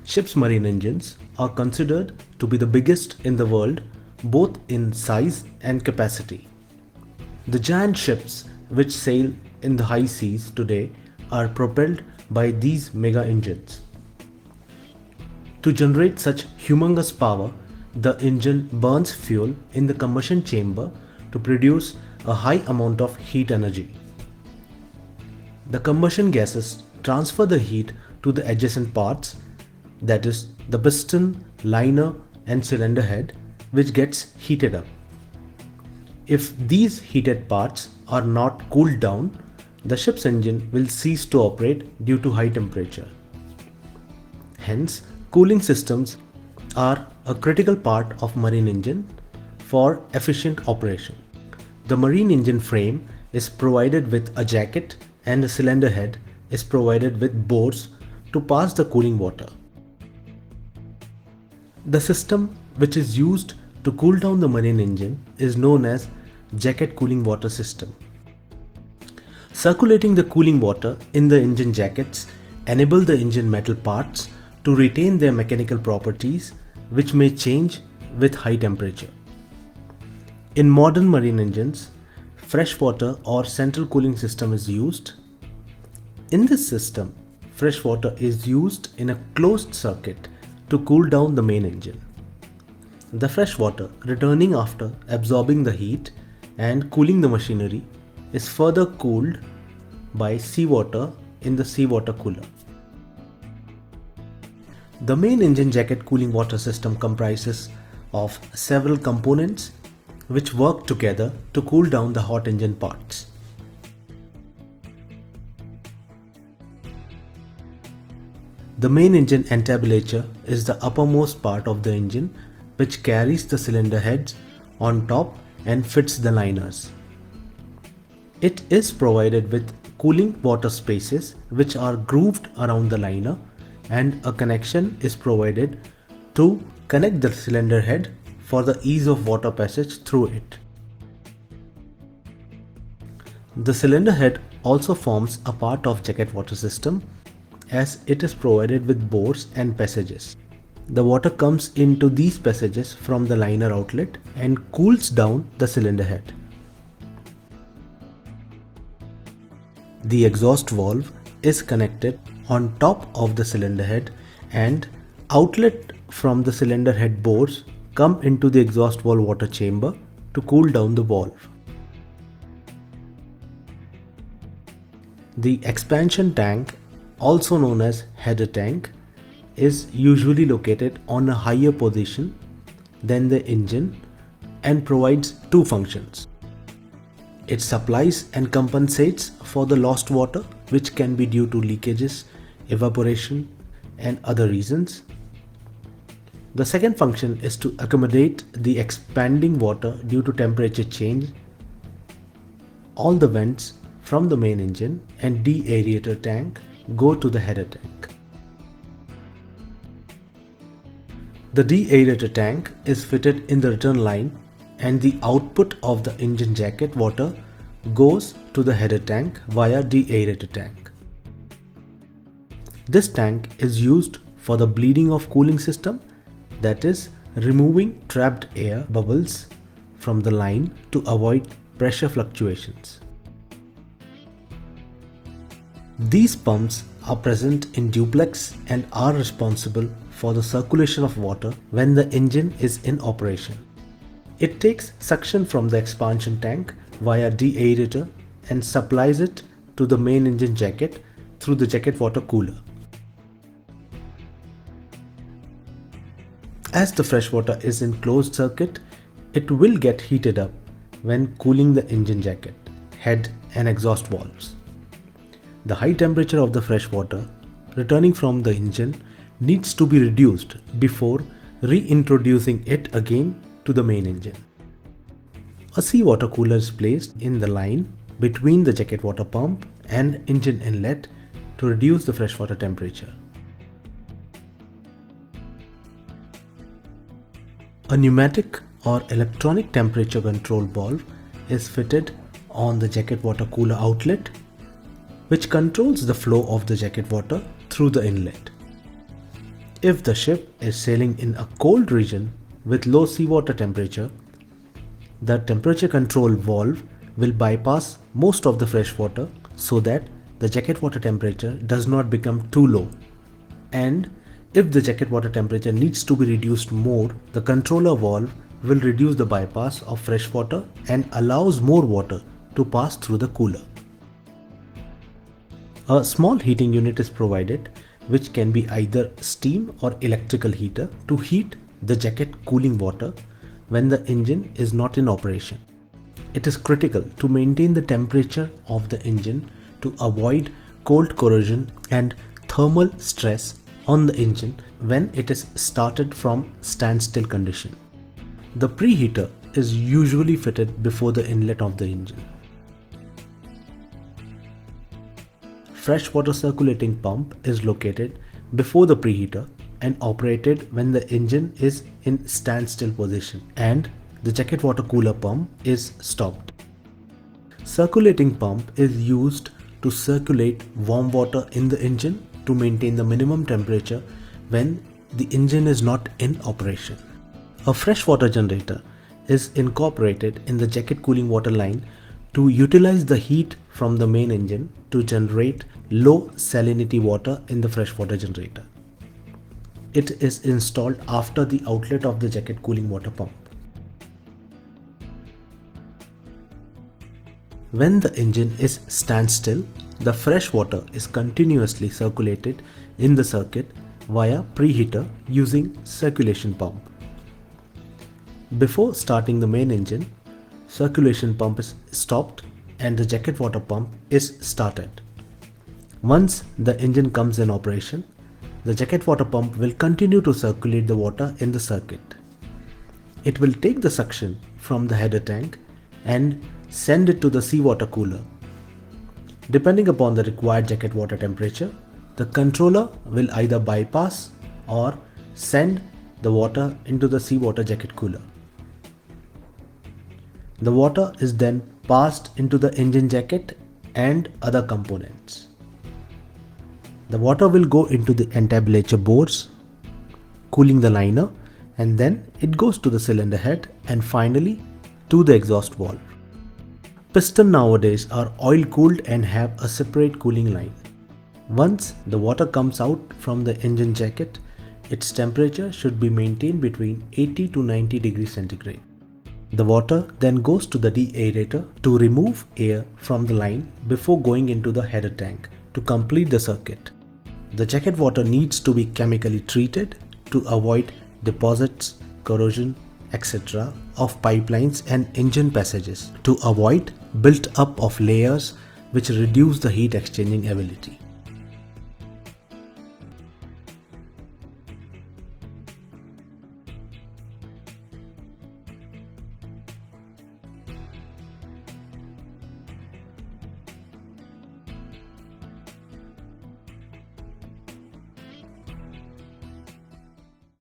Ships' marine engines are considered to be the biggest in the world, both in size and capacity. The giant ships which sail in the high seas today are propelled by these mega engines. To generate such humongous power, the engine burns fuel in the combustion chamber to produce a high amount of heat energy. The combustion gases transfer the heat to the adjacent parts, that is, the piston, liner, and cylinder head, which gets heated up. If these heated parts are not cooled down, the ship's engine will cease to operate due to high temperature. Hence, cooling systems are a critical part of marine engine for efficient operation. The marine engine frame is provided with a jacket and the cylinder head is provided with bores to pass the cooling water. The system which is used to cool down the marine engine is known as jacket cooling water system. Circulating the cooling water in the engine jackets enable the engine metal parts to retain their mechanical properties, which may change with high temperature. In modern marine engines, freshwater or central cooling system is used. In this system, freshwater is used in a closed circuit to cool down the main engine. The freshwater, returning after absorbing the heat and cooling the machinery, is further cooled by seawater in the seawater cooler. The main engine jacket cooling water system comprises of several components which work together to cool down the hot engine parts. The main engine entablature is the uppermost part of the engine which carries the cylinder heads on top and fits the liners. It is provided with cooling water spaces which are grooved around the liner, and a connection is provided to connect the cylinder head for the ease of water passage through it. The cylinder head also forms a part of jacket water system as it is provided with bores and passages. The water comes into these passages from the liner outlet and cools down the cylinder head. The exhaust valve is connected on top of the cylinder head, and outlet from the cylinder head bores come into the exhaust valve water chamber to cool down the valve. The expansion tank, also known as header tank, is usually located on a higher position than the engine and provides two functions. It supplies and compensates for the lost water, which can be due to leakages, evaporation, and other reasons. The second function is to accommodate the expanding water due to temperature change. All the vents from the main engine and deaerator tank go to the header tank. The deaerator tank is fitted in the return line, and the output of the engine jacket water goes to the header tank via deaerator tank. This tank is used for the bleeding of cooling system, that is, removing trapped air bubbles from the line to avoid pressure fluctuations. These pumps are present in duplex and are responsible for the circulation of water when the engine is in operation. It takes suction from the expansion tank via deaerator and supplies it to the main engine jacket through the jacket water cooler. As the freshwater is in closed circuit, it will get heated up when cooling the engine jacket, head and exhaust valves. The high temperature of the freshwater returning from the engine needs to be reduced before reintroducing it again to the main engine. A seawater cooler is placed in the line between the jacket water pump and engine inlet to reduce the freshwater temperature. A pneumatic or electronic temperature control valve is fitted on the jacket water cooler outlet, which controls the flow of the jacket water through the inlet. If the ship is sailing in a cold region with low seawater temperature, the temperature control valve will bypass most of the fresh water so that the jacket water temperature does not become too low. And if the jacket water temperature needs to be reduced more, the controller valve will reduce the bypass of fresh water and allows more water to pass through the cooler. A small heating unit is provided, which can be either steam or electrical heater to heat the jacket cooling water when the engine is not in operation. It is critical to maintain the temperature of the engine to avoid cold corrosion and thermal stress on the engine when it is started from standstill condition. The preheater is usually fitted before the inlet of the engine. Freshwater circulating pump is located before the preheater and operated when the engine is in standstill position and the jacket water cooler pump is stopped. Circulating pump is used to circulate warm water in the engine to maintain the minimum temperature when the engine is not in operation. A freshwater generator is incorporated in the jacket cooling water line to utilize the heat from the main engine to generate low salinity water in the freshwater generator. It is installed after the outlet of the jacket cooling water pump. When the engine is standstill, the fresh water is continuously circulated in the circuit via preheater using circulation pump. Before starting the main engine, circulation pump is stopped and the jacket water pump is started. Once the engine comes in operation, the jacket water pump will continue to circulate the water in the circuit. It will take the suction from the header tank and send it to the seawater cooler. Depending upon the required jacket water temperature, the controller will either bypass or send the water into the seawater jacket cooler. The water is then passed into the engine jacket and other components. The water will go into the entablature boards, cooling the liner, and then it goes to the cylinder head and finally to the exhaust valve. Piston nowadays are oil cooled and have a separate cooling line. Once the water comes out from the engine jacket, its temperature should be maintained between 80 to 90 degrees centigrade. The water then goes to the deaerator to remove air from the line before going into the header tank to complete the circuit. The jacket water needs to be chemically treated to avoid deposits, corrosion, etc. of pipelines and engine passages to avoid built up of layers which reduce the heat exchanging ability.